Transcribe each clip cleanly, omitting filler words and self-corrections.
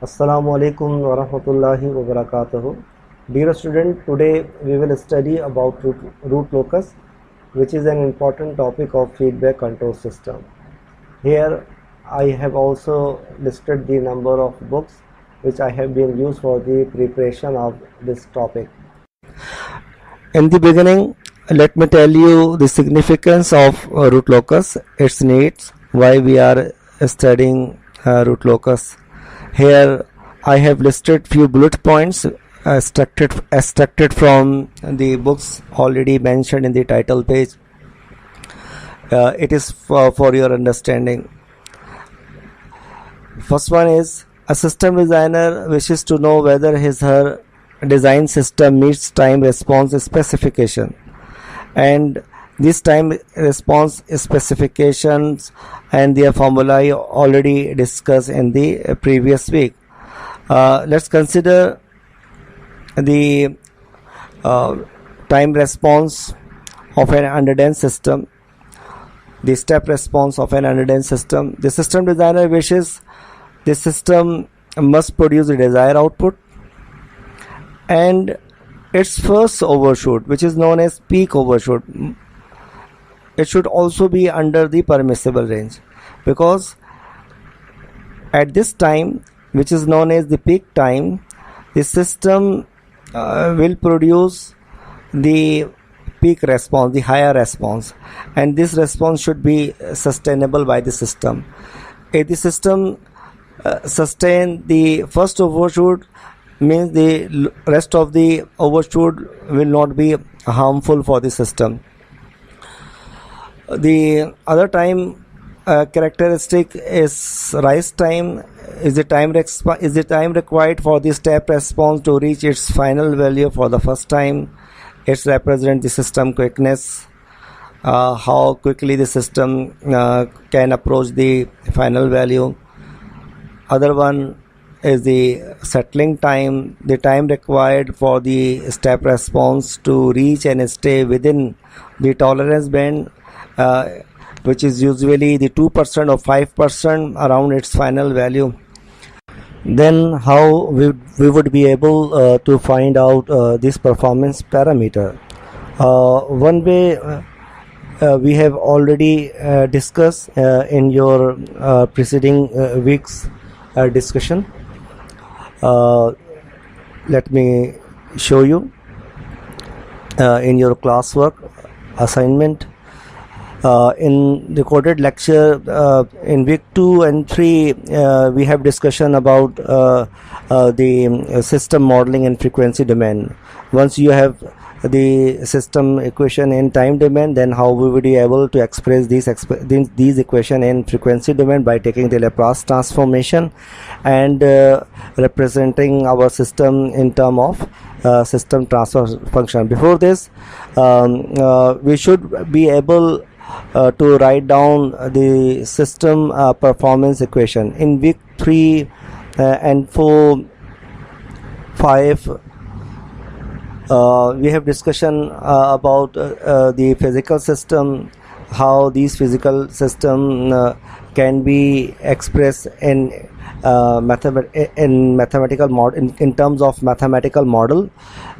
Assalamu alaikum wa rahmatullahi wa barakatuhu. Dear student, today we will study about root locus, which is an important topic of feedback control system. Here I have also listed the number of books which I have been used for the preparation of this topic. In the beginning, let me tell you the significance of root locus, its needs, why we are studying root locus. Here I have listed few bullet points extracted from the books already mentioned in the title page. It is for your understanding. First one is, a system designer wishes to know whether his/her design system meets time response specification, and these time response specifications and their formulae already discussed in the previous week. Let's consider the time response of an underdense system, the step response of an underdense system. The system designer wishes the system must produce the desired output, and its first overshoot, which is known as peak overshoot, it should also be under the permissible range, because at this time, which is known as the peak time, the system will produce the peak response, the higher response, and this response should be sustainable by the system. If the system sustain the first overshoot, means the rest of the overshoot will not be harmful for the system. The other time characteristic is rise time. Is the time required for the step response to reach its final value for the first time. It represents the system quickness, how quickly the system can approach the final value. Other one is the settling time, the time required for the step response to reach and stay within the tolerance band, which is usually the 2% or 5% around its final value. Then how we would be able to find out this performance parameter. One way we have already discussed in your preceding week's discussion. Let me show you in your classwork assignment. In recorded lecture in week 2 and 3 we have discussion about the system modeling and frequency domain. Once you have the system equation in time domain, then how we would be able to express these equation in frequency domain by taking the Laplace transformation and representing our system in term of system transfer function. Before this, we should be able to write down the system performance equation. In week 3 and 4, 5, we have discussion about the physical system, how these physical system can be expressed in mathematical model, in terms of mathematical model,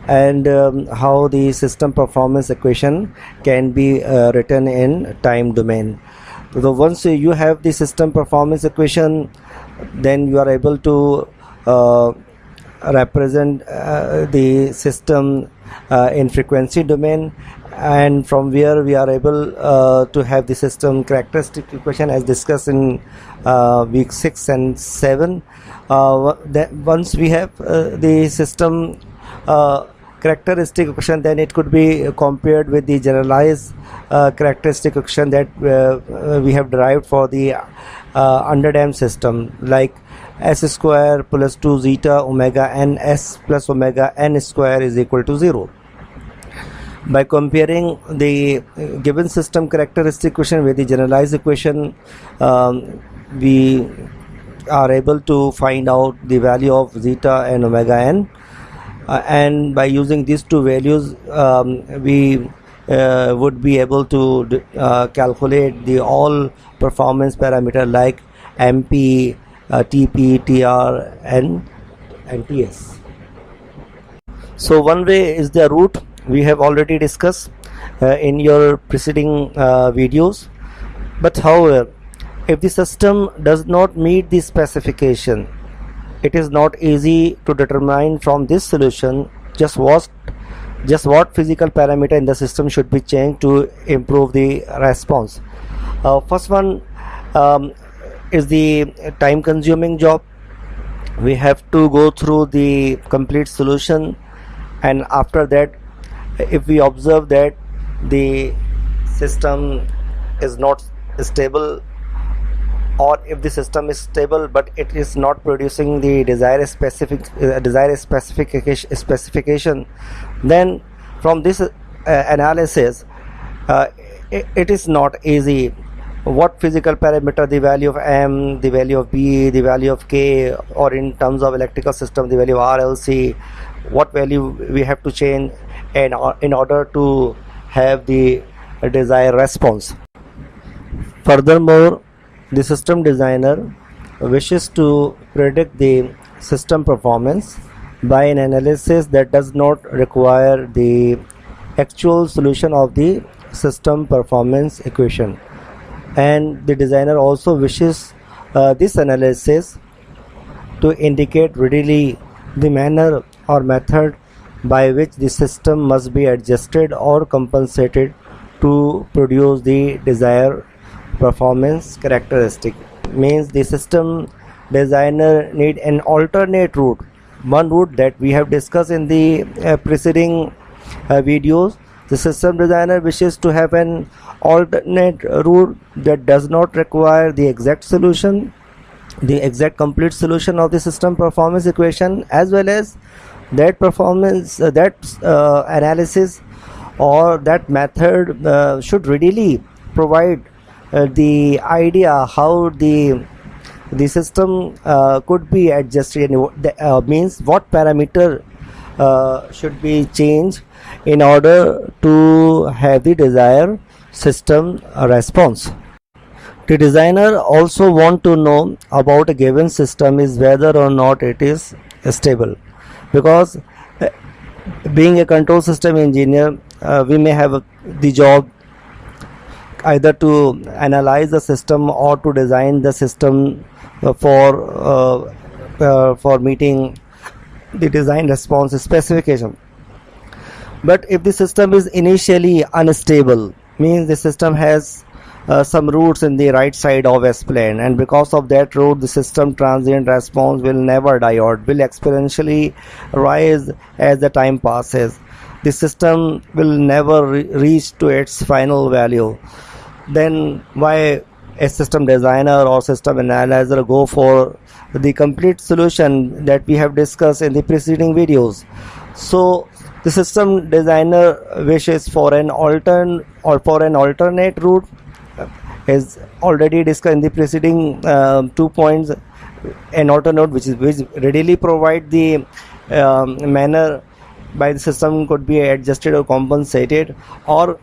and how the system performance equation can be written in time domain. So once you have the system performance equation, then you are able to represent the system in frequency domain, and from where we are able to have the system characteristic equation as discussed in week 6 and 7. Once we have the system characteristic equation, then it could be compared with the generalized characteristic equation that we have derived for the underdamped system, like s square plus 2 zeta omega n s plus omega n square is equal to 0. By comparing the given system characteristic equation with the generalized equation, we are able to find out the value of zeta and omega n, and by using these two values we would be able to calculate the all performance parameter like MP, TP, TR, and TS. So one way is the route we have already discussed in your preceding videos. But however, if the system does not meet the specification, it is not easy to determine from this solution just what physical parameter in the system should be changed to improve the response. First one is the time consuming job. We have to go through the complete solution, and after that, if we observe that the system is not stable, or if the system is stable but it is not producing the desired specification, then from this analysis it is not easy what physical parameter, the value of M, the value of B, the value of K, or in terms of electrical system the value of RLC, what value we have to change and in order to have the desired response. Furthermore, the system designer wishes to predict the system performance by an analysis that does not require the actual solution of the system performance equation, and the designer also wishes this analysis to indicate readily the manner or method by which the system must be adjusted or compensated to produce the desired performance characteristic. Means the system designer need an alternate route, one route that we have discussed in the preceding videos. The system designer wishes to have an alternate route that does not require the exact solution, the exact complete solution of the system performance equation, as well as that performance analysis or that method should readily provide the idea how the system could be adjusted, means what parameter should be changed in order to have the desired system response. The designer also want to know about a given system is whether or not it is stable, because being a control system engineer, we may have the job either to analyze the system or to design the system for meeting the design response specification. But if the system is initially unstable, means the system has some roots in the right side of S-plane, and because of that root the system transient response will never die out, will exponentially rise as the time passes. The system will never reach to its final value. Then why a system designer or system analyzer go for the complete solution that we have discussed in the preceding videos? So the system designer wishes for an alternate route, is already discussed in the preceding 2 points. An alternate which readily provide the manner by the system could be adjusted or compensated, or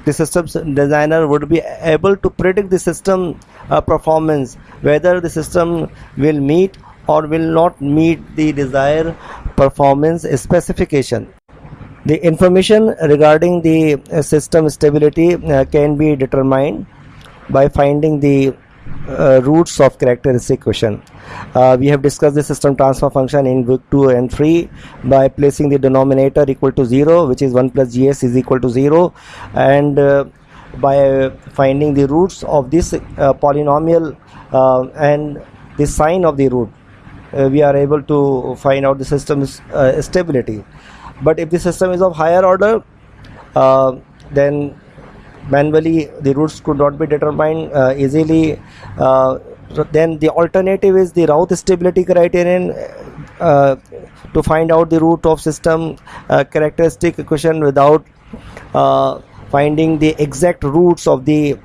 the system designer would be able to predict the system performance, whether the system will meet or will not meet the desired performance specification. The information regarding the system stability can be determined by finding the roots of characteristic equation. We have discussed the system transfer function in week 2 and 3 by placing the denominator equal to 0, which is 1 plus gs is equal to 0, and by finding the roots of this polynomial and the sign of the root, we are able to find out the system's stability. But if the system is of higher order, then manually the roots could not be determined easily. Then the alternative is the Routh stability criterion to find out the root of system characteristic equation without finding the exact roots of the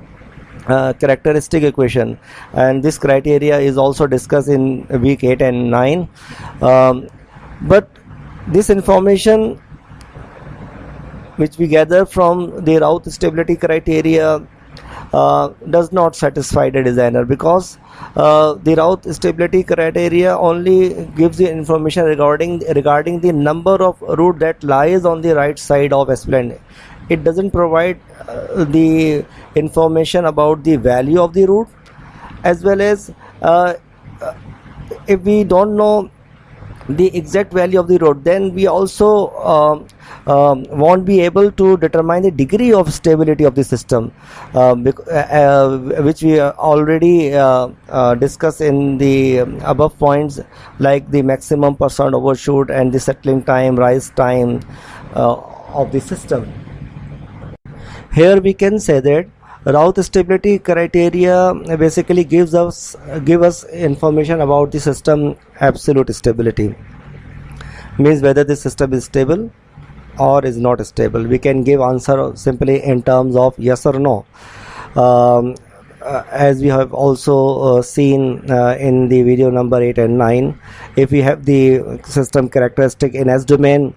characteristic equation, and this criteria is also discussed in week 8 and 9. But this information which we gather from the Routh stability criteria does not satisfy the designer, because the route stability criteria only gives the information regarding the number of route that lies on the right side of S-plane. It doesn't provide the information about the value of the route, as well as if we don't know the exact value of the road, then we also won't be able to determine the degree of stability of the system, which we already discussed in the above points, like the maximum percent overshoot and the settling time, rise time of the system. Here we can say that route stability criteria basically give us information about the system absolute stability, means whether the system is stable or is not stable. We can give answer simply in terms of yes or no. As we have also seen in the video number 8 and 9, if we have the system characteristic in S domain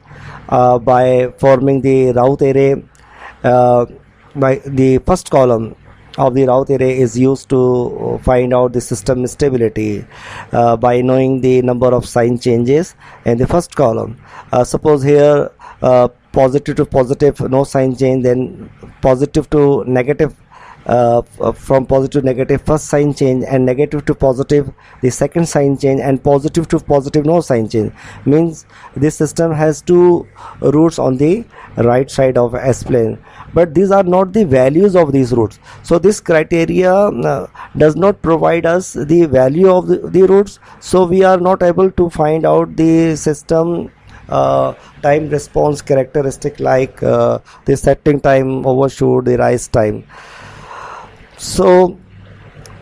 by forming the route array, by the first column of the route array is used to find out the system stability by knowing the number of sign changes in the first column. Suppose here positive to positive no sign change, then positive to negative, from positive to negative first sign change, and negative to positive the second sign change, and positive to positive no sign change, means this system has two routes on the right side of S-plane, but these are not the values of these routes. So this criteria does not provide us the value of the routes, so we are not able to find out the system time response characteristic, like the setting time, overshoot, the rise time. So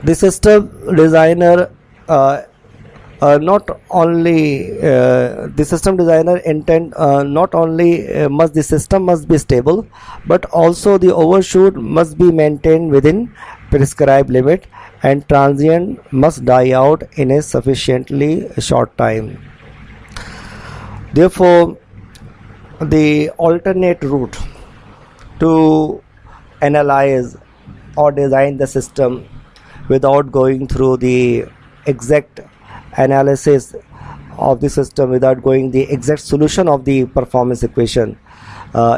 the system designer not only the system designer intend not only must the system must be stable, but also the overshoot must be maintained within prescribed limit, and transient must die out in a sufficiently short time. Therefore, the alternate route to analyze or design the system without going through the exact analysis of the system, without going the exact solution of the performance equation,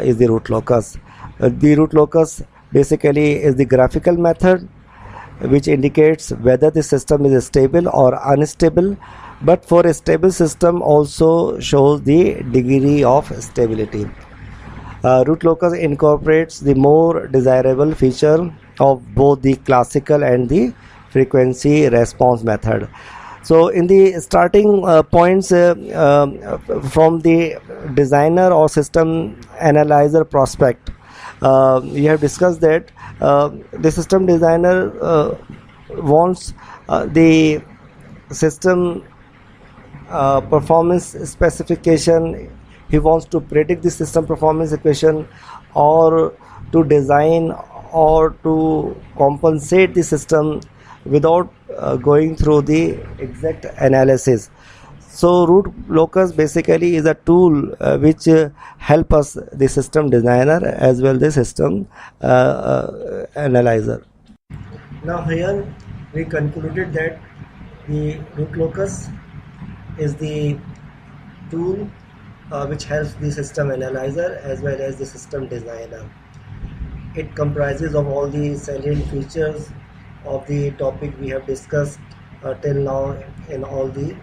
is the root locus. The root locus basically is the graphical method which indicates whether the system is stable or unstable, but for a stable system also shows the degree of stability. Root locus incorporates the more desirable feature of both the classical and the frequency response method. So in the starting points, from the designer or system analyzer prospect, we have discussed that the system designer wants the system performance specification. He wants to predict the system performance equation, or to design or to compensate the system without going through the exact analysis. So root locus basically is a tool which help us, the system designer as well the system analyzer. Now here we concluded that the root locus is the tool which helps the system analyzer as well as the system designer. It comprises of all the salient features of the topic we have discussed till now in all the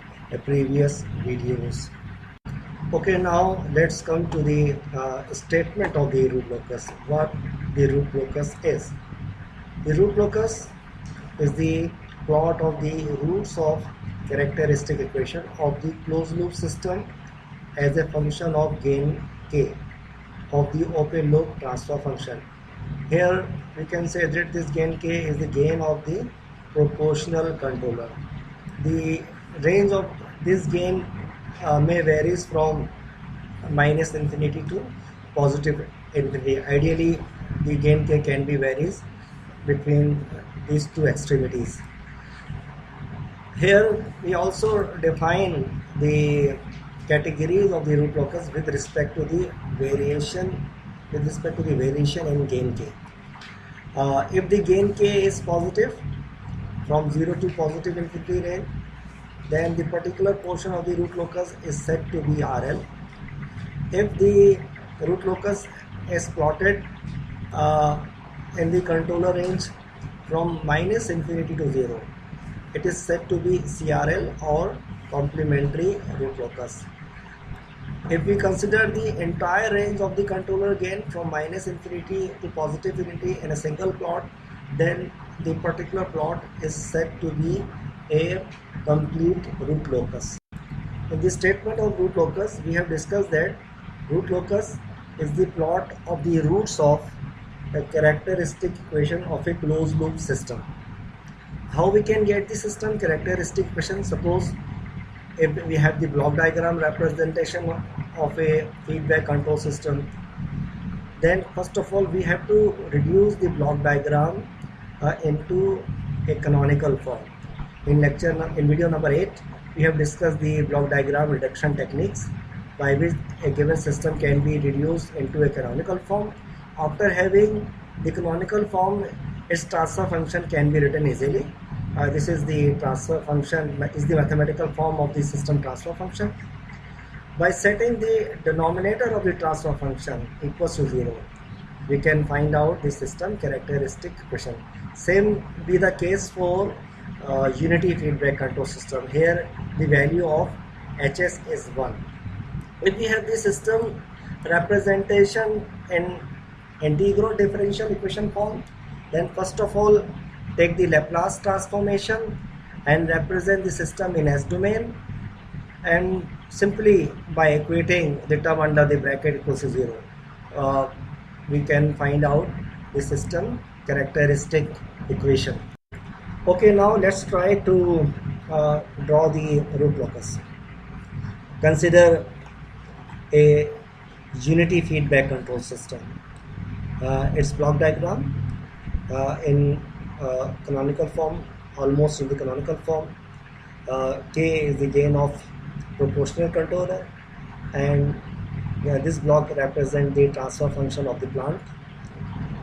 previous videos. Okay, now let's come to the statement of the root locus. What the root locus is? The root locus is the plot of the roots of characteristic equation of the closed loop system as a function of gain k of the open loop transfer function. Here we can say that this gain k is the gain of the proportional controller. The range of this gain may varies from minus infinity to positive infinity. Ideally, the gain k can be varies between these two extremities. Here we also define the categories of the root locus with respect to the variation in gain k. If the gain k is positive from 0 to positive infinity range, then the particular portion of the root locus is said to be RL. If the root locus is plotted uh, in the controller range from minus infinity to 0, it is said to be CRL or complementary root locus. If we consider the entire range of the controller gain from minus infinity to positive infinity in a single plot, then the particular plot is said to be a complete root locus. In the statement of root locus, we have discussed that root locus is the plot of the roots of a characteristic equation of a closed loop system. How we can get the system characteristic equation? Suppose if we have the block diagram representation of a feedback control system, then first of all we have to reduce the block diagram into a canonical form. In video number 8, we have discussed the block diagram reduction techniques by which a given system can be reduced into a canonical form. After having the canonical form, its transfer function can be written easily. This is the transfer function, is the mathematical form of the system transfer function. By setting the denominator of the transfer function equals to 0, we can find out the system characteristic equation. Same be the case for unity feedback control system. Here the value of Hs is 1. If we have the system representation in integral differential equation form, then first of all take the Laplace transformation and represent the system in S domain, and simply by equating the term under the bracket equals to 0, we can find out the system characteristic equation. Okay, now let's try to draw the root locus. Consider a unity feedback control system. Its block diagram in canonical form, almost in the canonical form. K is the gain of proportional controller, and this block represents the transfer function of the plant.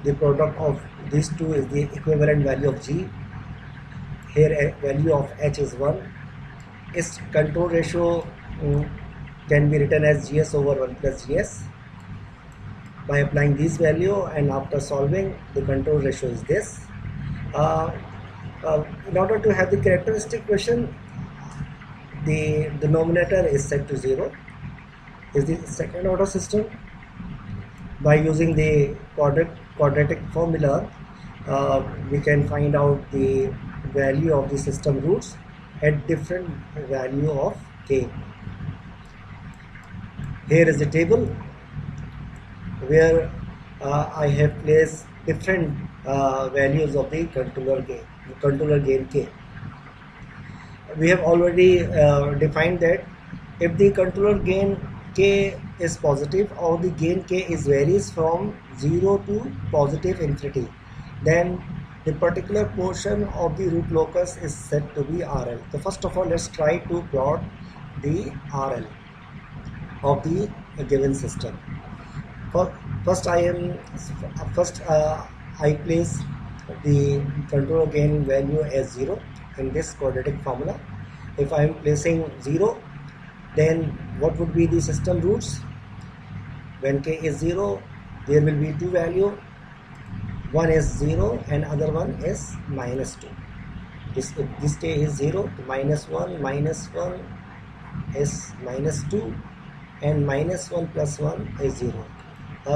The product of these two is the equivalent value of G. Here a value of H is 1. Its control ratio can be written as GS over 1 plus GS. By applying this value and after solving, the control ratio is this. In order to have the characteristic equation, the denominator is set to 0. Is the second order system. By using the quadratic formula, we can find out the value of the system roots at different value of k. Here is the table where I have placed different values of the controller gain k. We have already defined that if the controller gain k is positive or the gain k varies from 0 to positive infinity, then the particular portion of the root locus is said to be RL. So first of all, let's try to plot the RL of the given system. First I place the controller gain value as 0 in this quadratic formula. If I am placing 0, then what would be the system roots? When k is 0, there will be two values. One is 0 and other one is minus 2. This k is 0, minus 1 is minus 2, and minus 1 plus 1 is 0.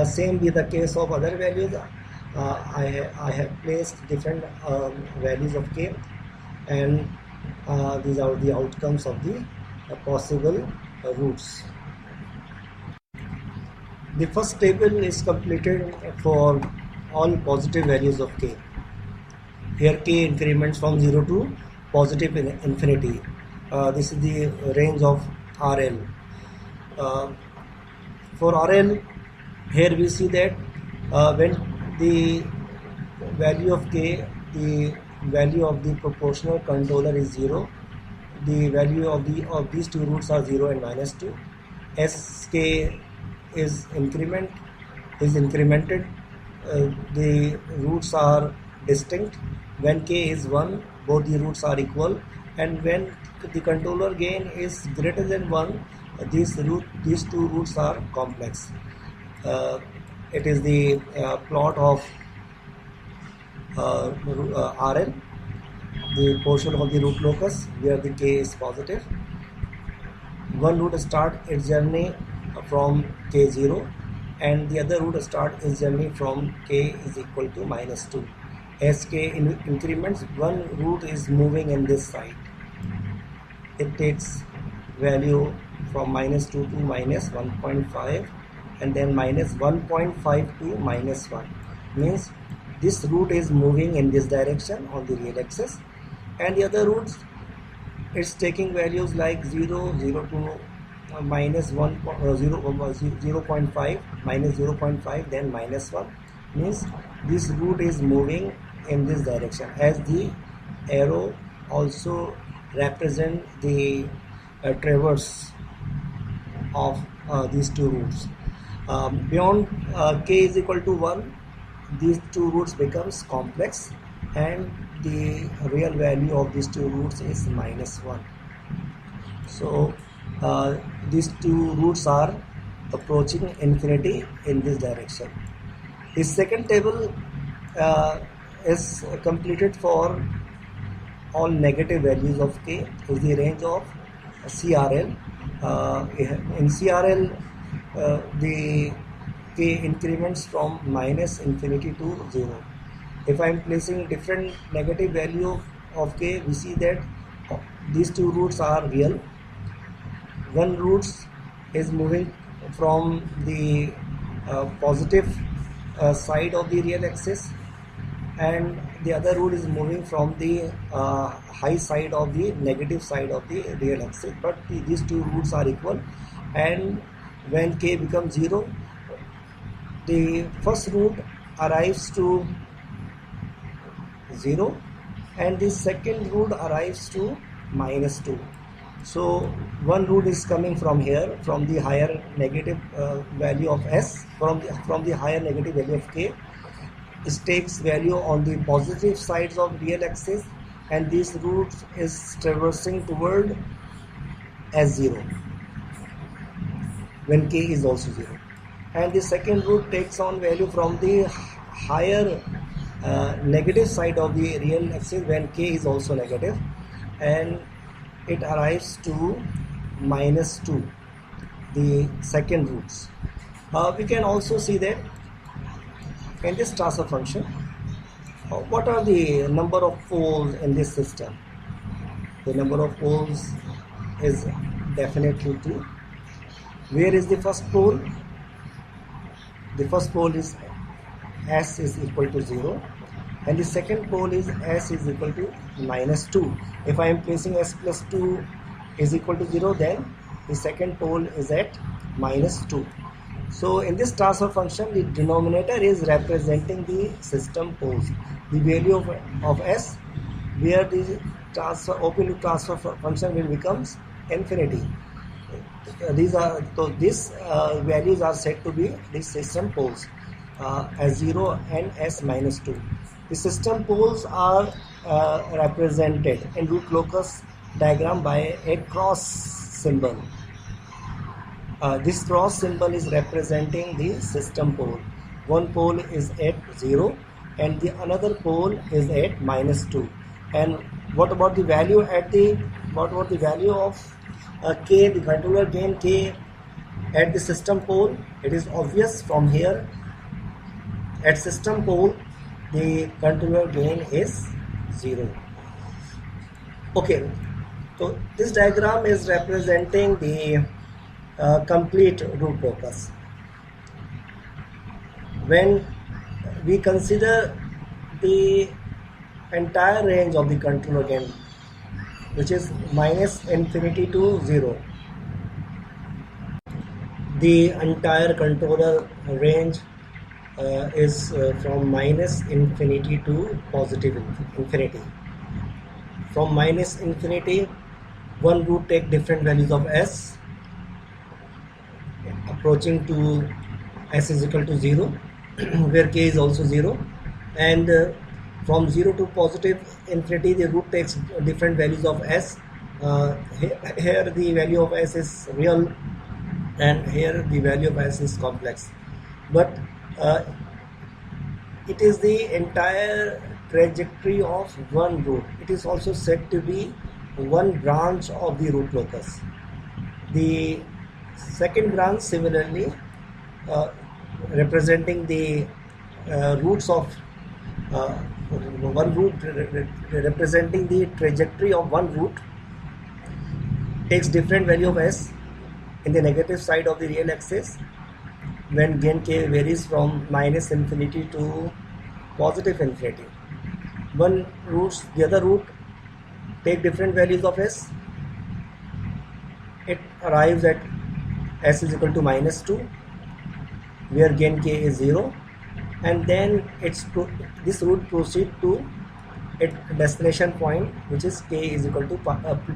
Same be the case of other values. I have placed different values of k, and these are the outcomes of the possible roots. The first table is completed for all positive values of k. Here k increments from 0 to positive infinity. This is the range of RL. For RL, here we see that when the value of k, the value of the proportional controller is 0, the value of these two roots are 0 and minus 2. Sk is incremented the roots are distinct. When k is 1, both the roots are equal, and when the controller gain is greater than 1, these two roots are complex. It is the plot of Rn, the portion of the root locus where the k is positive. One root start its journey from k0, and the other root start its journey from k is equal to -2. As k increments, one root is moving in this side. It takes value from -2 to -1.5, and then -1.5 to -1. Means this root is moving in this direction on the real axis, and the other roots, it's taking values like 0, 0 to -1, 0.5, -0.5, then -1. Means this root is moving in this direction, as the arrow also represent the traverse of these two roots. Beyond k is equal to 1, these two roots becomes complex, and the real value of these two roots is -1. So these two roots are approaching infinity in this direction. The second table is completed for all negative values of k, is the range of CRL. In CRL, the k increments from -infinity to 0. If I am placing different negative value of k, we see that these two roots are real. One root is moving from the positive side of the real axis, and the other root is moving from the high side of the negative side of the real axis, but these two roots are equal. And when k becomes 0, the first root arrives to 0, and the second root arrives to -2. So one root is coming from here, from the higher negative value of s, from the higher negative value of k. It takes value on the positive sides of real axis, and this root is traversing toward S0 when k is also 0. And the second root takes on value from the higher negative side of the real axis when k is also negative, and it arrives to -2, the second roots. We can also see that in this transfer function, what are the number of poles in this system? The number of poles is definitely 2. Where is the first pole? The first pole is s is equal to 0, and the second pole is s is equal to -2. If I am placing s plus 2 is equal to 0, then the second pole is at -2. So in this transfer function, the denominator is representing the system poles. The value of s, where the open loop transfer function will becomes infinity. These values are said to be the system poles, S0 and S-2. The system poles are represented in root locus diagram by a cross symbol. This cross symbol is representing the system pole. One pole is at 0 and the another pole is at -2. And what about the value of k, the controller gain k at the system pole? It is obvious from here. At system pole, the controller gain is 0. Okay, so this diagram is representing the complete root locus. When we consider the entire range of the controller gain, which is -infinity to 0, the entire controller range is from -infinity to positive infinity. From -infinity, one root take different values of s, approaching to s is equal to 0, where k is also 0, and from 0 to positive infinity the root takes different values of s. Here the value of s is real, and here the value of s is complex, but it is the entire trajectory of one root. It is also said to be one branch of the root locus. The second branch similarly representing the roots of one root, representing the trajectory of one root, takes different value of s in the negative side of the real axis when gain k varies from minus infinity to positive infinity. The other root take different values of s. It arrives at s is equal to minus 2, where gain k is 0, and then this root proceeds to its destination point, which is k is equal to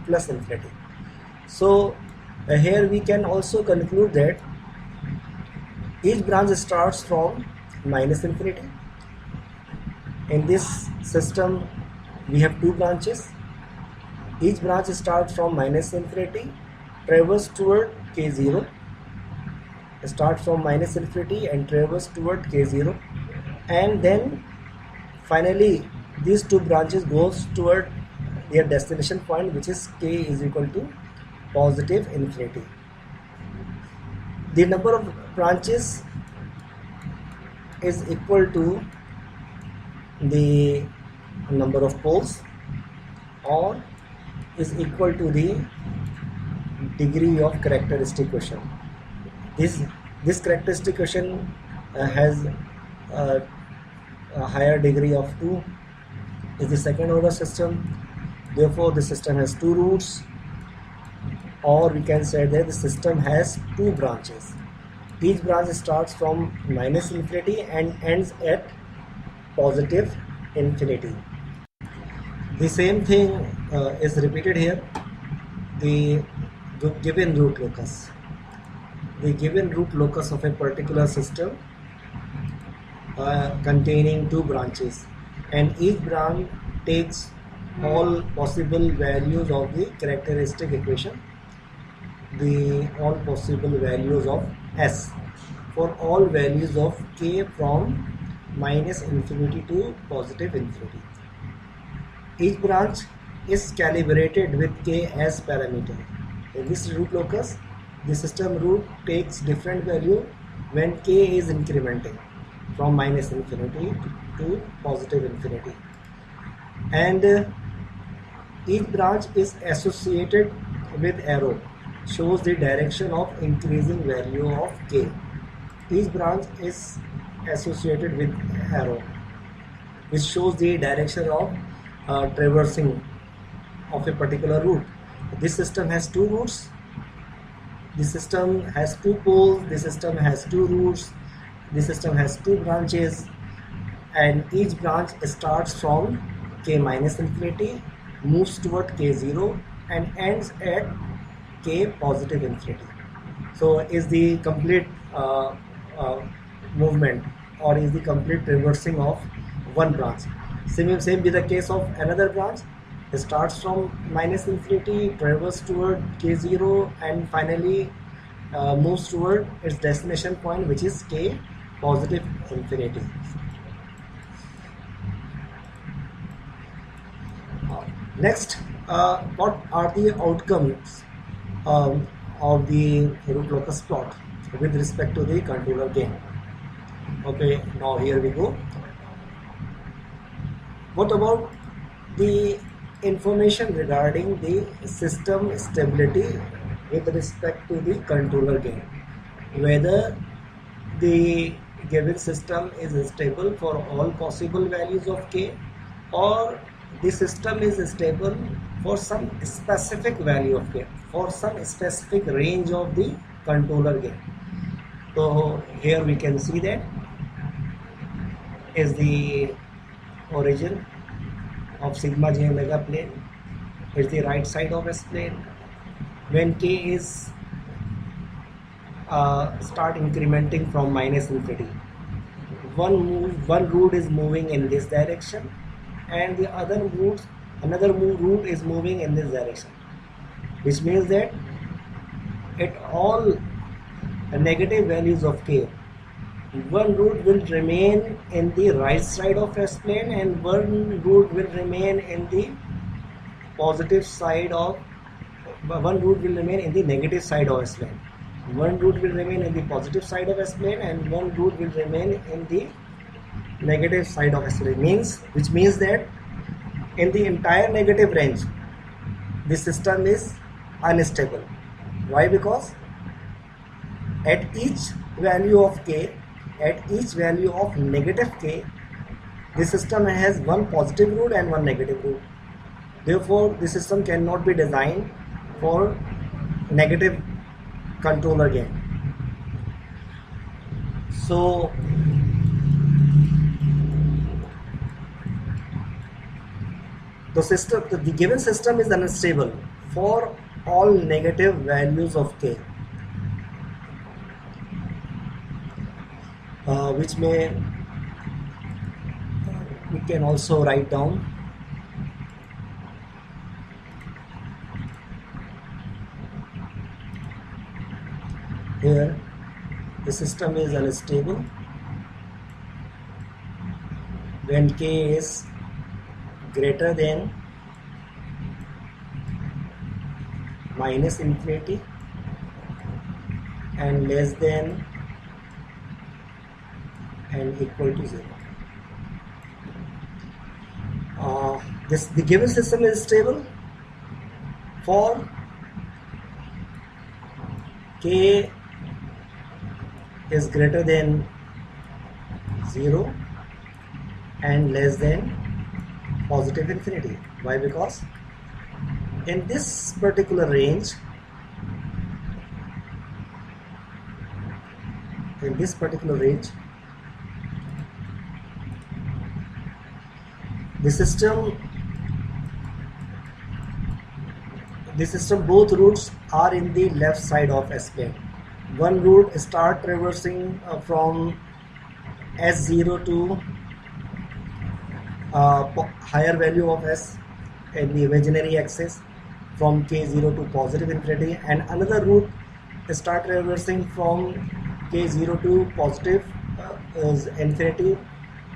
plus infinity. So here we can also conclude that each branch starts from minus infinity. In this system we have two branches. Each branch starts from minus infinity, traverse toward k0, start from minus infinity and traverse toward k0, and then finally these two branches goes toward their destination point, which is k is equal to positive infinity. The number of branches is equal to the number of poles, or is equal to the degree of characteristic quotient. This characteristic quotient has a higher degree of 2, is the second order system. Therefore the system has two roots, or we can say that the system has two branches. Each branch starts from minus infinity and ends at positive infinity. The same thing is repeated here. The given root locus. The given root locus of a particular system containing two branches, and each branch takes all possible values of the characteristic equation, all possible values of s for all values of k from minus infinity to positive infinity. Each branch is calibrated with k as parameter. In this root locus, the system root takes different value when k is incrementing from minus infinity to positive infinity, and each branch is associated with arrow, shows the direction of increasing value of k. Each branch is associated with arrow, which shows the direction of traversing of a particular route. This system has two routes. This system has two poles. This system has two routes. This system has two branches, and each branch starts from k minus infinity, moves toward k0, and ends at k positive infinity. So is the complete movement, or is the complete traversing of one branch. Same be the case of another branch. It starts from minus infinity, traverses toward k0, and finally moves toward its destination point, which is k positive infinity. Next, what are the outcomes of the root locus plot with respect to the controller gain? Okay, now here we go. What about the information regarding the system stability with respect to the controller gain? Whether the given system is stable for all possible values of k, or the system is stable for some specific value of k, for some specific range of the controller gain. So here we can see that is the origin of sigma j omega plane, is the right side of S plane. When k is start incrementing from minus infinity, one root is moving in this direction, and the another root is moving in this direction, which means that at all negative values of k, one root will remain in the right side of S plane and one root will remain in the positive side of one root will remain in the negative side of S plane. One root will remain in the positive side of S plane and one root will remain in the negative side of S plane, which means that in the entire negative range the system is unstable. Why? Because at each value of k, at each value of negative k, the system has one positive root and one negative root. Therefore the system cannot be designed for negative controller gain. So the given system is unstable for all negative values of k, which we can also write down. Here the system is unstable when k is greater than minus infinity and less than and equal to 0. The given system is stable for k is greater than 0 and less than positive infinity. Why? Because in this particular range, the system both roots are in the left side of S plane. One root start traversing from S0 to higher value of S in the imaginary axis from k0 to positive infinity, and another root start traversing from k0 to positive infinity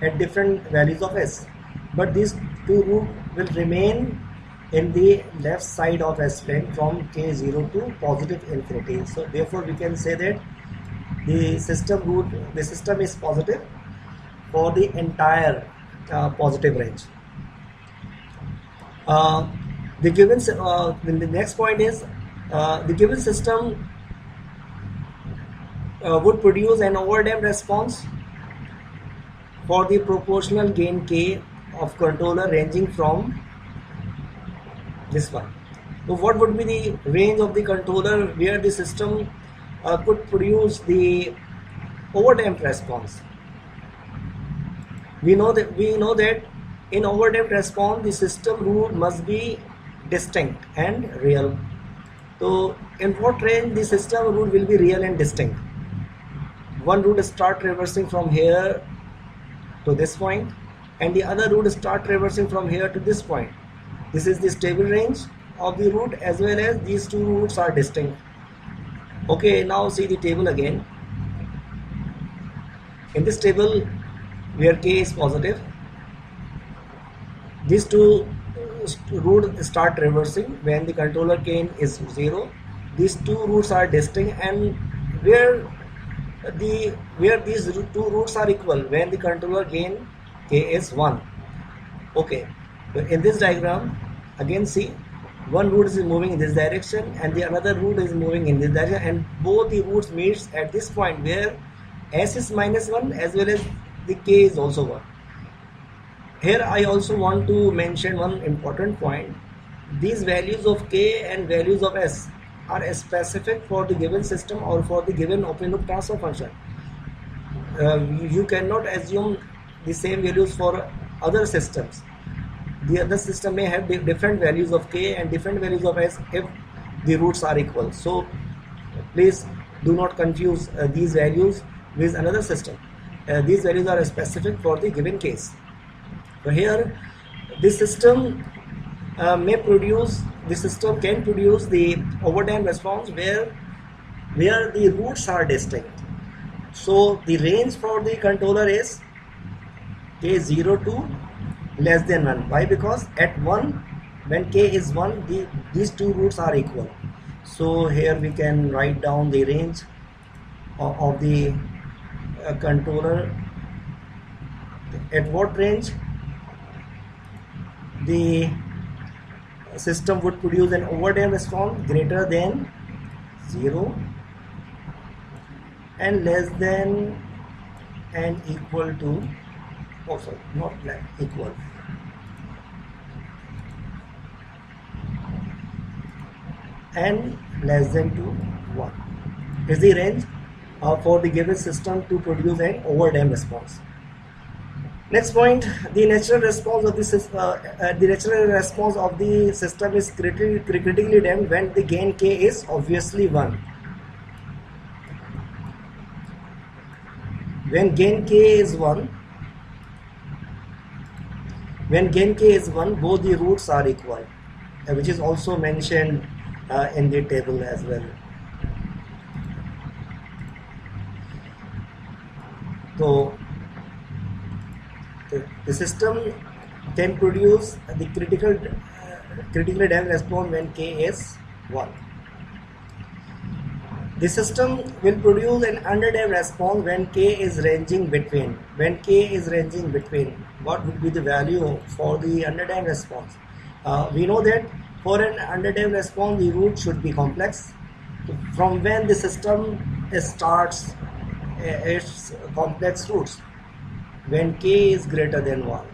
at different values of S. But these two roots will remain in the left side of S plane from k0 to positive infinity. So therefore we can say that the system is positive for the entire positive range. The next point is the given system would produce an overdamped response for the proportional gain k of controller ranging from this one. So what would be the range of the controller where the system could produce the overdamped response? We know that in overdamped response the system root must be distinct and real. So in what range the system root will be real and distinct? One root start traversing from here to this point and the other root start traversing from here to this point. This is the stable range of the root as well as these two roots are distinct. Okay, now see the table again. In this table where k is positive, these two roots start traversing when the controller gain is 0. These two roots are distinct, and where these two roots are equal when the controller gain k is 1. Okay. In this diagram, again see, one root is moving in this direction and the another root is moving in this direction, and both the roots meets at this point where S is -1 as well as the k is also 1. Here I also want to mention one important point. These values of k and values of S are specific for the given system or for the given open loop transfer function. You cannot assume the same values for other systems. The other system may have different values of k and different values of S if the roots are equal. So please do not confuse these values with another system. these values are specific for the given case. So here this system the system can produce the overtime response where the roots are distinct. So the range for the controller is k0 to less than 1. Why? Because at 1, when k is 1, these two roots are equal. So here we can write down the range of the controller. At what range the system would produce an overtime response greater than 0 and less than and equal to, oh sorry, not like equal, and less than to 1 is the range for the given system to produce an overtime response. Next point, the natural response of the system is critically damped when the gain k is obviously 1. When gain k is 1, both the roots are equal, which is also mentioned in the table as well. So the system can produce the critically damped response when k is 1. The system will produce an underdamped response when k is ranging between. When k is ranging between, what would be the value for the underdamped response? We know that for an underdamped response, the root should be complex. From when the system starts its complex roots, when k is greater than 1.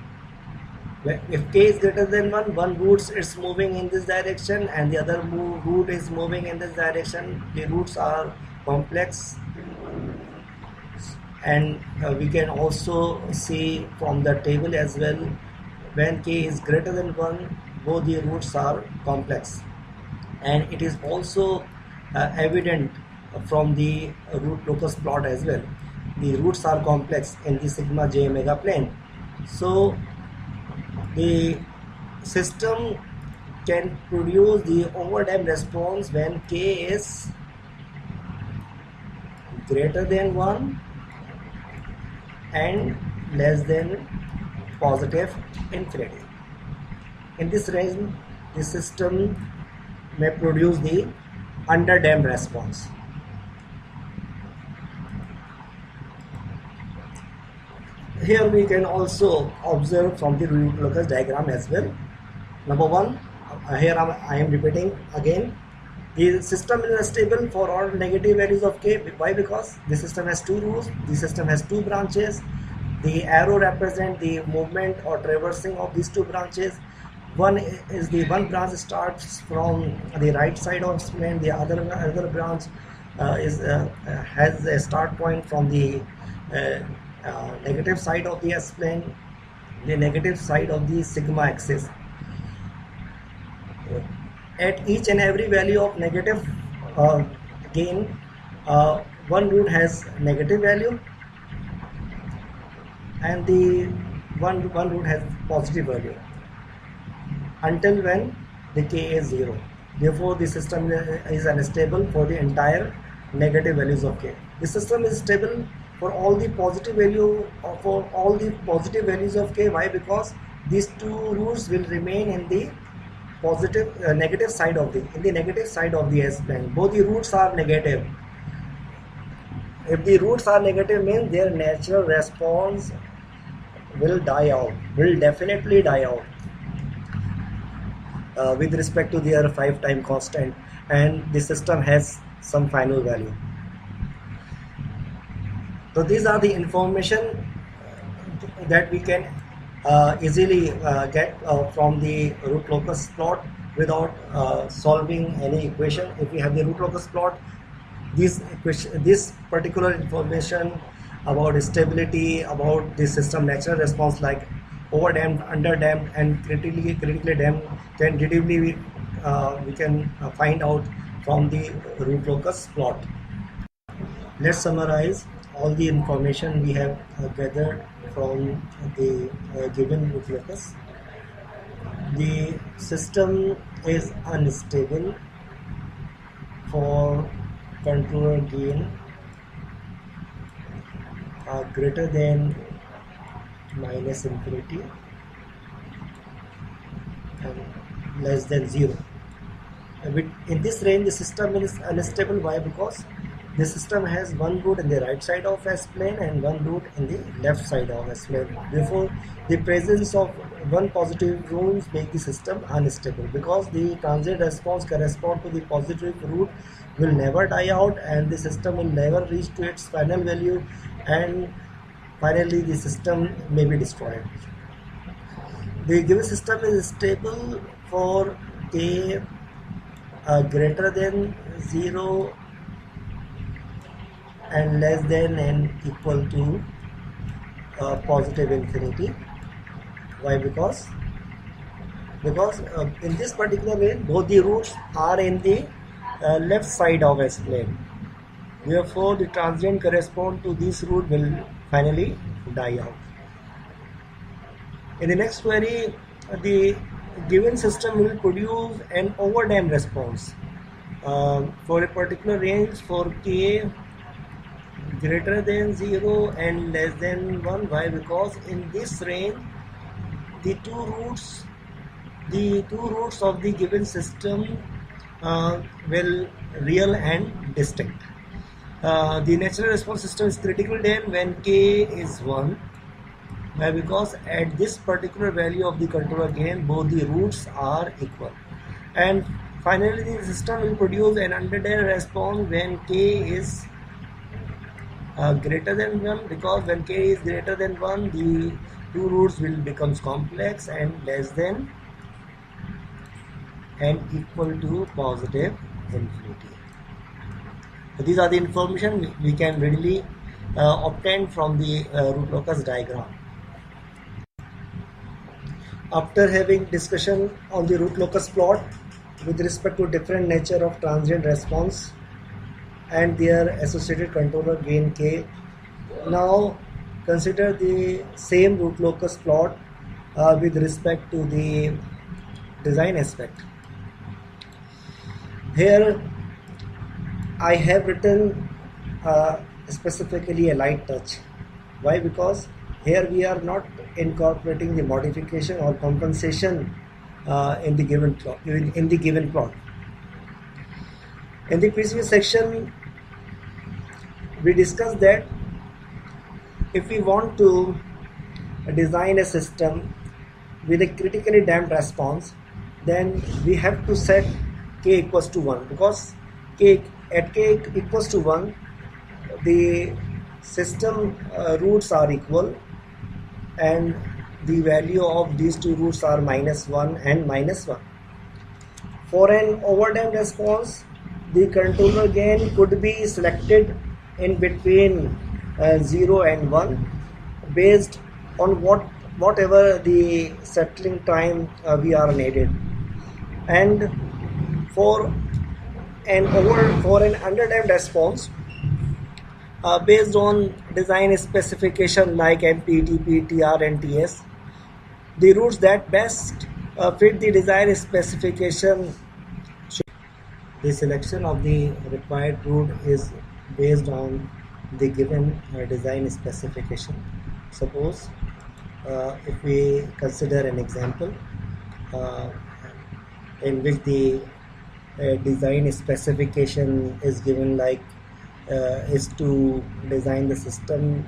If k is greater than 1, one root is moving in this direction and the other root is moving in this direction. The roots are complex, and we can also see from the table as well, when k is greater than 1, both the roots are complex, and it is also evident from the root locus plot as well. The roots are complex in the sigma j omega plane. So the system can produce the overdamped response when k is greater than 1 and less than positive infinity. In this range, the system may produce the underdamped response. Here we can also observe from the root locus diagram as well. Number 1, here I am repeating again, the system is stable for all negative values of k. Why? Because the system has two roots, the system has two branches. The arrow represent the movement or traversing of these two branches. One branch starts from the right side of spline, the other branch has a start point from the negative side of the S-plane, the negative side of the sigma axis. At each and every value of negative gain, one root has negative value and the one root has positive value until when the k is 0. Therefore, the system is unstable for the entire negative values of k. The system is stable for all the positive values of k. Why? Because these two roots will remain in the negative side of the S-plane. Both the roots are negative. If the roots are negative, means their natural response will definitely die out with respect to their 5-time constant, and the system has some final value. So these are the information that we can easily get from the root locus plot without solving any equation. If we have the root locus plot, this particular information about stability, about the system natural response like overdamped, underdamped, and critically damped can readily we can find out from the root locus plot. Let's summarize. all the information we have gathered from the given root locus. The system is unstable for controller gain greater than minus infinity and less than 0. In this range the system is unstable. Why? Because the system has one root in the right side of S-plane and one root in the left side of S-plane. Therefore, the presence of one positive root makes the system unstable, because the transient response correspond to the positive root will never die out and the system will never reach to its final value, and finally the system may be destroyed. The given system is stable for k greater than 0 and less than and equal to positive infinity. Why? Because in this particular range both the roots are in the left side of S-plane. Therefore, the transient correspond to this root will finally die out. In the next query, the given system will produce an overdamped response for a particular range for k greater than 0 and less than 1. Why? Because in this range the two roots of the given system will real and distinct. The natural response system is critical then when k is 1. Why? Because at this particular value of the controller gain both the roots are equal, and finally the system will produce an underdamped response when k is greater than 1, because when k is greater than 1 the two roots will becomes complex and less than and equal to positive infinity. So these are the information we can readily obtain from the root locus diagram. After having discussion on the root locus plot with respect to different nature of transient response and their associated controller gain k, now consider the same root locus plot with respect to the design aspect. Here I have written specifically a light touch. Why? Because here we are not incorporating the modification or compensation in the given plot. In the previous section, we discussed that if we want to design a system with a critically damped response, then we have to set k equals to 1, because at k equals to 1 the system roots are equal and the value of these two roots are -1 and -1. For an overdamped response, the controller gain could be selected in between 0 and 1 based on whatever the settling time we are needed. And for an underdamped response, based on design specification like MP, TP, TR and TS, the roots that best fit the design specification. The selection of the required root is based on the given design specification. Suppose if we consider an example in which the design specification is given, like is to design the system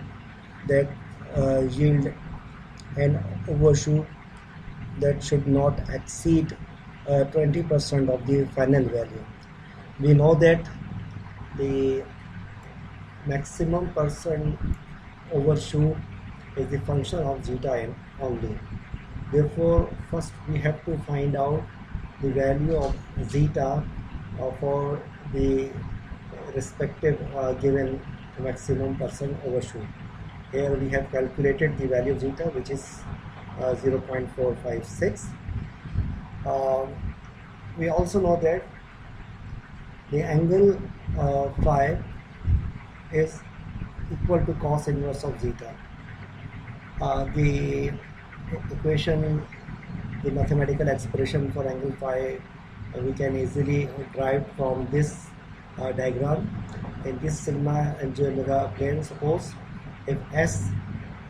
that yield an overshoot that should not exceed 20% of the final value. We know that the maximum percent overshoot is the function of zeta n only. Therefore, first we have to find out the value of zeta for the respective given maximum percent overshoot. Here we have calculated the value of zeta, which is 0.456. We also know that the angle phi is equal to cos inverse of zeta. The equation, the mathematical expression for angle phi, we can easily derive from this diagram. In this sigma and j omega plane, suppose if S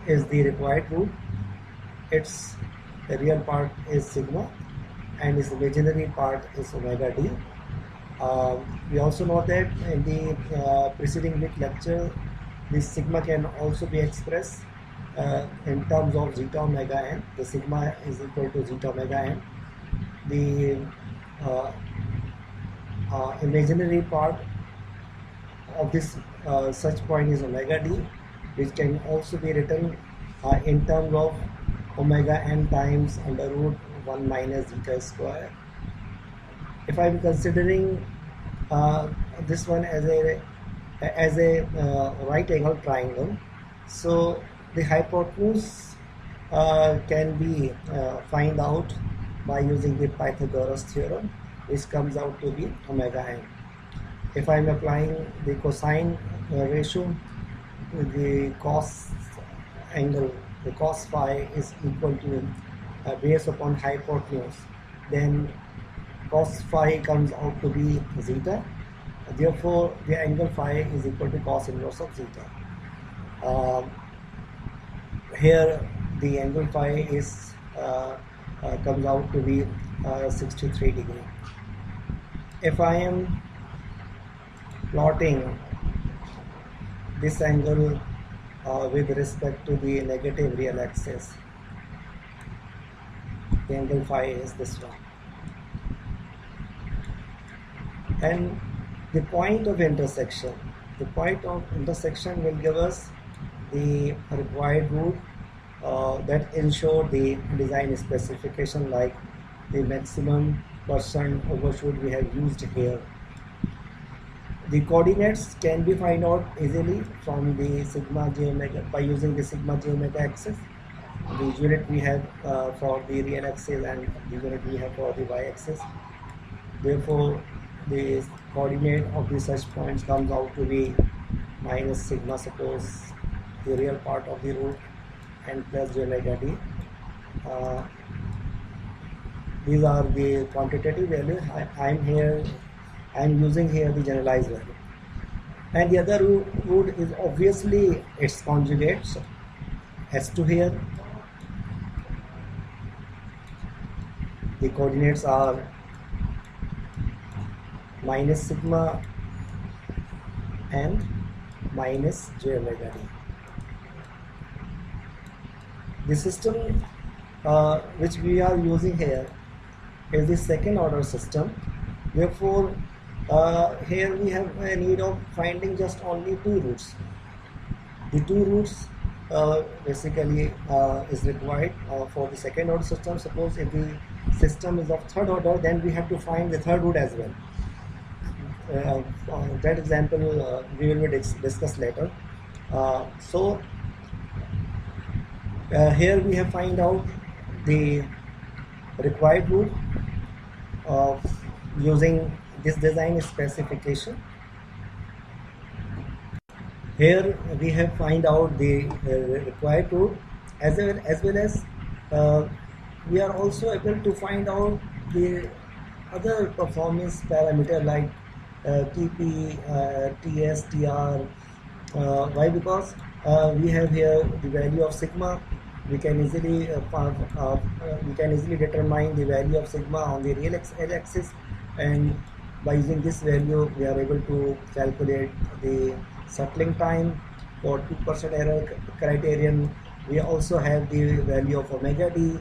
is the required root, its the real part is sigma and its imaginary part is omega d. We also know that in the preceding week lecture, this sigma can also be expressed in terms of zeta omega n. The sigma is equal to zeta omega n. The imaginary part of this such point is omega d, which can also be written in terms of omega n times under root 1 minus zeta square. If I am considering this one as a right angle triangle, so the hypotenuse can be find out by using the Pythagoras theorem, which comes out to be omega n. If I am applying the cosine ratio, the cos angle, the cos phi is equal to based upon hypotenuse, then cos phi comes out to be zeta. Therefore, the angle phi is equal to cos inverse of zeta. Here, the angle phi is comes out to be 63 degree. If I am plotting this angle with respect to the negative real axis, the angle phi is this one, and the point of intersection will give us the required root that ensure the design specification, like the maximum percent overshoot we have used here. The coordinates can be found out easily from the sigma j omega by using the sigma j omega axis. The unit we have for the real axis and the unit we have for the y-axis. Therefore, the coordinate of the such points comes out to be minus sigma, suppose the real part of the root, and plus j omega d. These are the quantitative values. I am using here the generalized value, and the other root is obviously its conjugate, so S2 here. The coordinates are minus sigma and minus j omega d. The system which we are using here is the second order system. Therefore, here we have a need of finding just only two roots. The two roots basically is required for the second order system. Suppose if the system is of third order, then we have to find the third root as well. That example we will be discuss later. Here we have find out the required root of using this design specification. Here we have find out the required root, as well as we are also able to find out the other performance parameter like TP, TS, TR. Why? Because we have here the value of sigma. We can easily determine the value of sigma on the real axis, and by using this value we are able to calculate the settling time for 2% error criterion. We also have the value of omega d.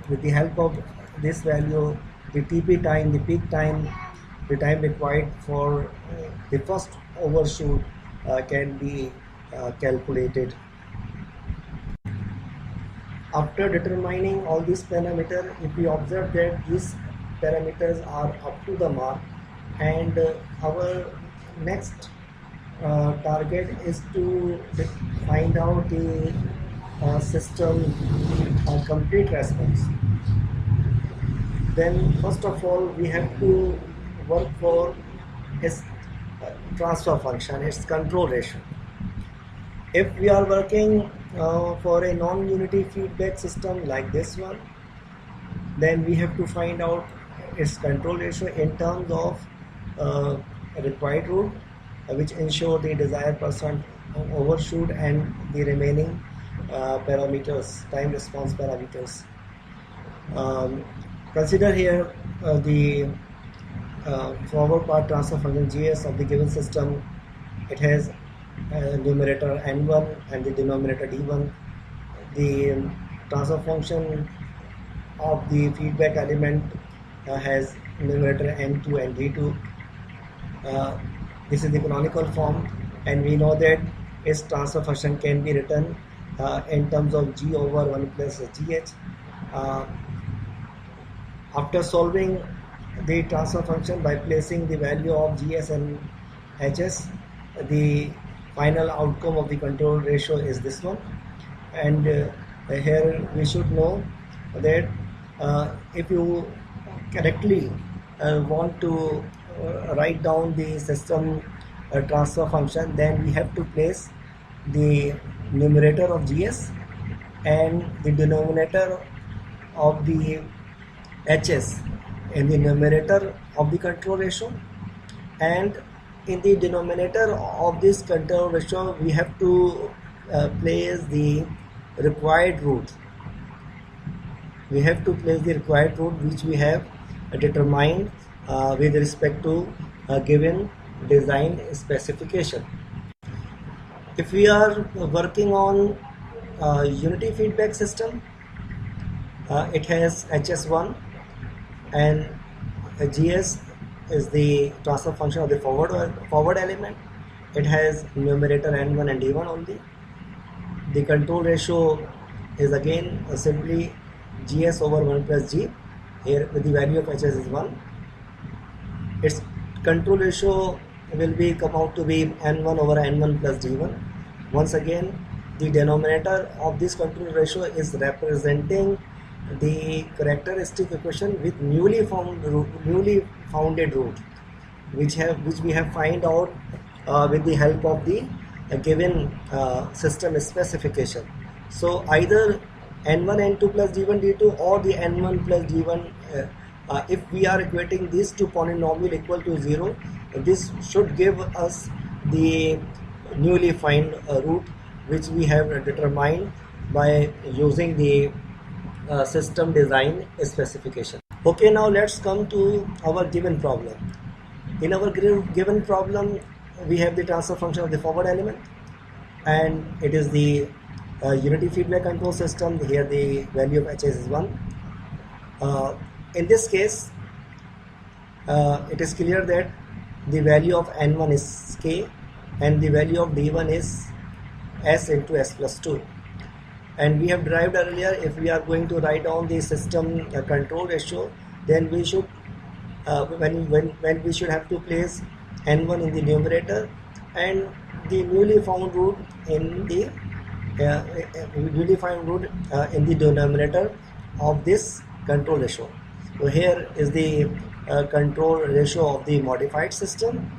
With the help of this value, the TP time, the peak time, the time required for the first overshoot can be calculated. After determining all these parameters, if we observe that these parameters are up to the mark, and our next target is to find out the system complete response, then first of all we have to work for its transfer function, its control ratio. If we are working for a non-unity feedback system like this one, then we have to find out its control ratio in terms of uh, required route, which ensure the desired percent overshoot and the remaining parameters, time response parameters. Um, Consider here the forward part transfer function GS of the given system. It has numerator n1 and the denominator d1. The transfer function of the feedback element has numerator n2 and d2. Uh, this is the canonical form, and we know that its transfer function can be written in terms of g over 1 plus gh. Uh, After solving the transfer function by placing the value of gs and hs, the final outcome of the control ratio is this one. And here we should know that if you correctly want to write down the system transfer function, then we have to place the numerator of gs and the denominator of the hs in the numerator of the control ratio, and in the denominator of this control ratio we have to place the required root. We have to place the required root which we have determined with respect to a given design specification. If we are working on unity feedback system, it has hs1 and gs is the transfer function of the forward element. It has numerator n1 and d1 only. The control ratio is again simply gs over 1 plus g. Here with the value of hs is 1. Its control ratio will be come out to be n1 over n1 plus d1. Once again, the denominator of this control ratio is representing the characteristic equation with newly founded root, which we have find out with the help of the given system specification. So either n1 n2 plus d1 d2 or the n1 plus d1, if we are equating these two polynomial equal to 0, this should give us the newly found root which we have determined by using the system design specification. Okay, now let's come to our given problem. In our given problem, we have the transfer function of the forward element, and it is the unity feedback control system. Here the value of hs is 1. In this case, it is clear that the value of n1 is k and the value of d1 is s into s plus 2. And we have derived earlier, if we are going to write down the system control ratio, then we should when we should have to place n1 in the numerator and the newly found root in the denominator of this control ratio. So here is the control ratio of the modified system.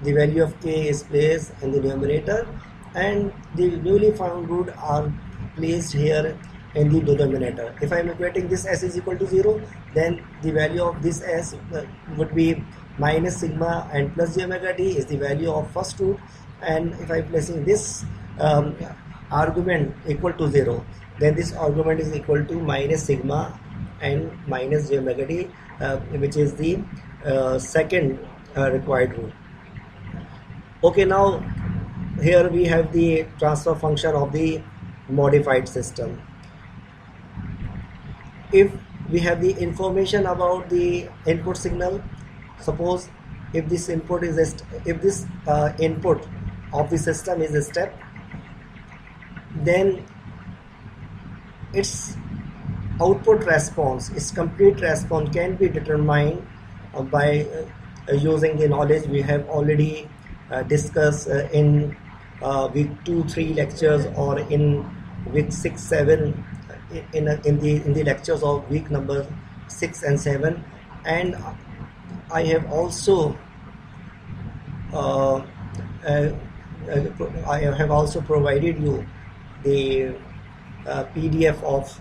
The value of k is placed in the numerator and the newly found root are placed here in the denominator. If I am equating this s is equal to 0, then the value of this s would be minus sigma and plus j omega d is the value of first root. And if I am placing this argument equal to 0, then this argument is equal to minus sigma and minus j omega d, which is the second required root. Okay, now here we have the transfer function of the modified system. If we have the information about the input signal, suppose if this input is input of the system is a step, then its output response, its complete response can be determined by using the knowledge we have already discussed in week 2-3 lectures, or in week 6-7 in the lectures of week number 6 and 7. And I have also I have also provided you the PDF of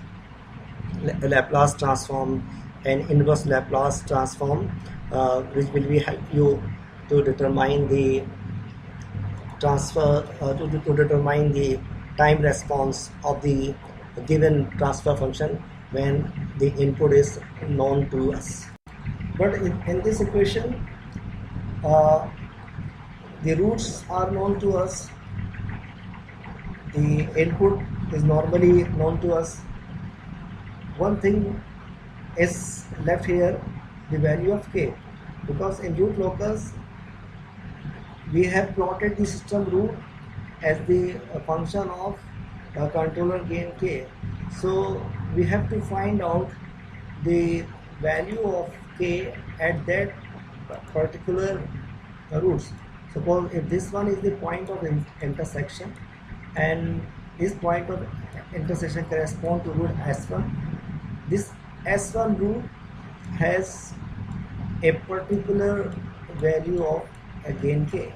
Laplace transform and inverse Laplace transform, which will be help you to determine the to determine the time response of the given transfer function when the input is known to us. But in this equation, uh, the roots are known to us, the input is normally known to us. One thing is left here, the value of k, because in root locus we have plotted the system root as the function of controller gain k. So we have to find out the value of k at that particular roots. Suppose if this one is the point of intersection and this point of intersection correspond to root s1, this s1 root has a particular value of gain k,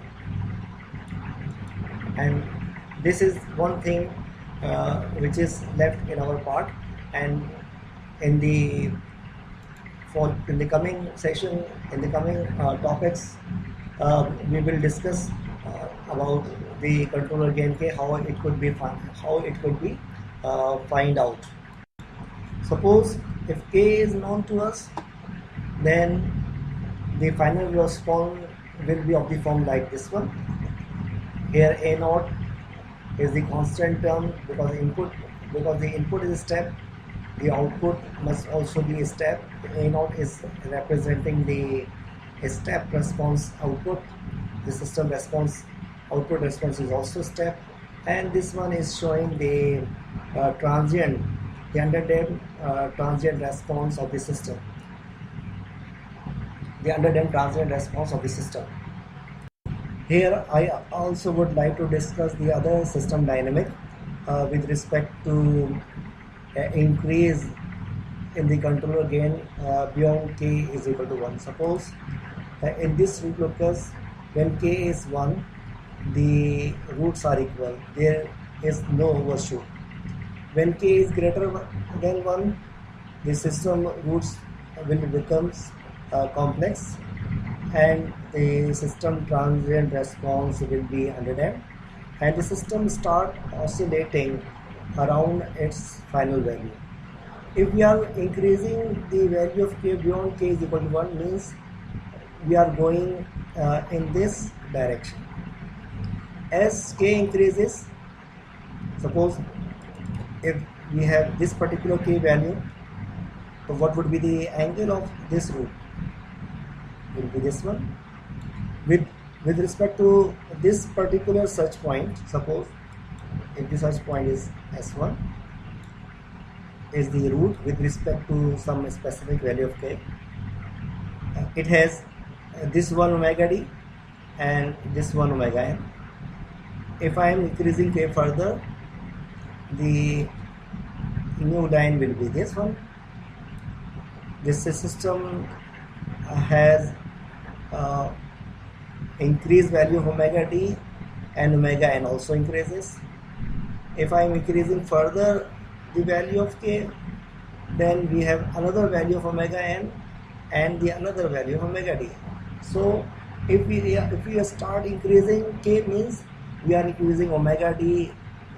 and this is one thing which is left in our part. And in the coming session, in the coming topics, we will discuss about the controller gain k, how it could be find out. Suppose if k is known to us, then the final response will be of the form like this one. Here a naught is the constant term because the input is a step, the output must also be a step. A naught is representing the step response output, the system response output response is also step, and this one is showing the transient, the underdamped transient response of the system, the underdamped transient response of the system. Here I also would like to discuss the other system dynamic with respect to increase in the controller gain beyond k is equal to 1. Suppose in this root locus, when k is 1, the roots are equal, there is no overshoot. When k is greater than 1, the system roots will become complex and the system transient response will be underdamped and the system start oscillating around its final value. If we are increasing the value of k beyond k is equal to 1, means we are going in this direction. As k increases, suppose if we have this particular k value, so what would be the angle of this root? Will be this one. With respect to this particular search point, suppose if the search point is s1, is the root with respect to some specific value of k, it has this one omega d and this one omega n. If I am increasing k further, the new line will be this one. This system has increased value of omega d and omega n also increases. If I am increasing further the value of k, then we have another value of omega n and the another value of omega d. So if we start increasing k, means we are increasing omega d,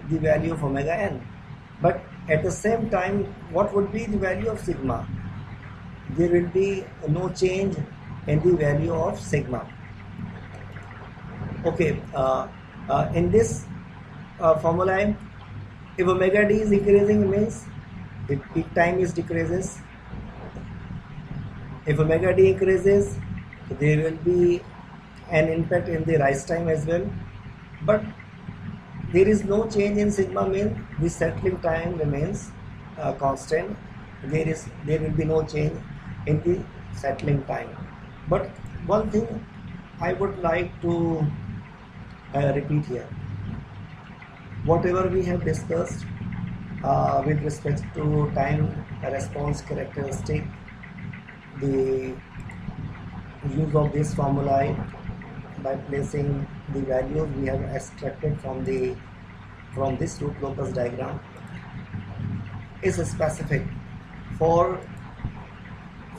the value of omega n, but at the same time, what would be the value of sigma? There will be no change in the value of sigma. Okay, in this formula, if omega d is increasing, means the peak time is decreases. If omega d increases, there will be an impact in the rise time as well, but there is no change in sigma, means the settling time remains constant. There will be no change in the settling time. But one thing I would like to repeat here, whatever we have discussed with respect to time response characteristic, the use of this formula by placing the values we have extracted from this root locus diagram is specific for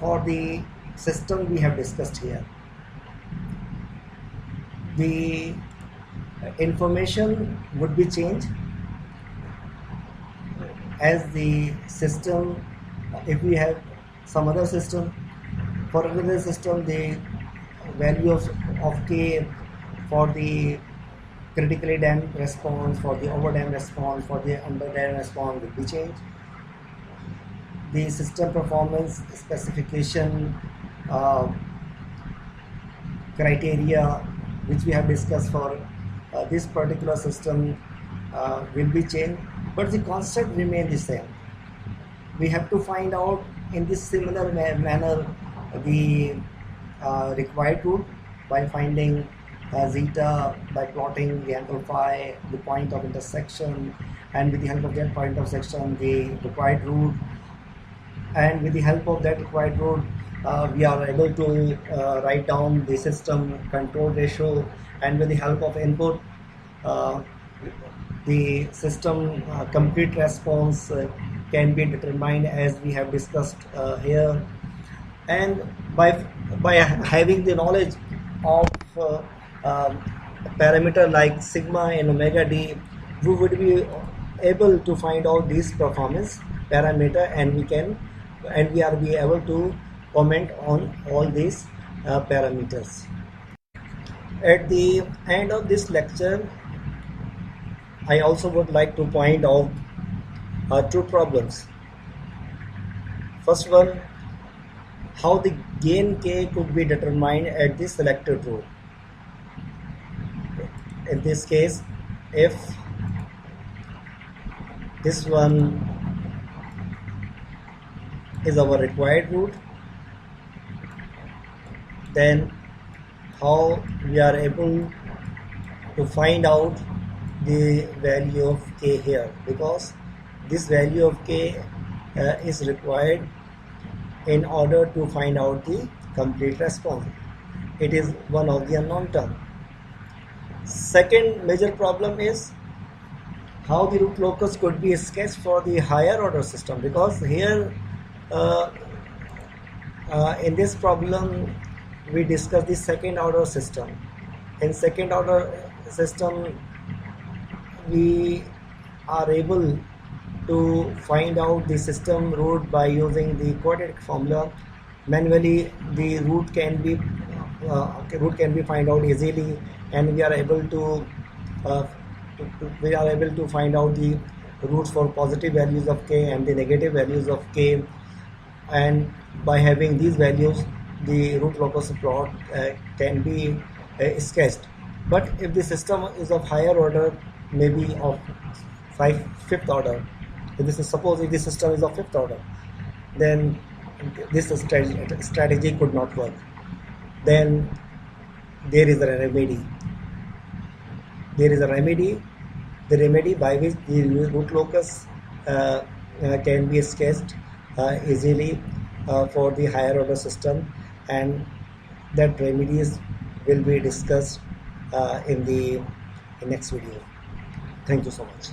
the system we have discussed here. The information would be changed as the system, if we have some other system, for another system the value of k for the critically damped response, for the overdamped response, for the underdamped response will be changed. The system performance specification criteria which we have discussed for this particular system will be changed, but the concept remains the same. We have to find out in this similar manner the required root by finding zeta, by plotting the angle phi, the point of intersection, and with the help of that point of section the required root, and with the help of that required root we are able to write down the system control ratio, and with the help of input the system complete response can be determined as we have discussed here. And by having the knowledge of parameter like sigma and omega d, we would be able to find out these performance parameter, and we are be able to comment on all these parameters. At the end of this lecture, I also would like to point out two problems. First one, how the gain k could be determined at the selected root. In this case, if this one is our required root, then how we are able to find out the value of k here, because this value of k is required in order to find out the complete response. It is one of the unknown term. Second major problem is how the root locus could be sketched for the higher order system, because here in this problem we discuss the second order system. In second order system we are able to find out the system root by using the quadratic formula. Manually the root can be find out easily, and we are able to find out the roots for positive values of k and the negative values of k, and by having these values the root locus plot can be sketched. But if the system is of higher order, maybe of fifth order, suppose if the system is of fifth order, then this strategy could not work. Then there is a remedy. The remedy by which the root locus can be sketched easily for the higher order system, and that remedies will be discussed in the next video. Thank you so much.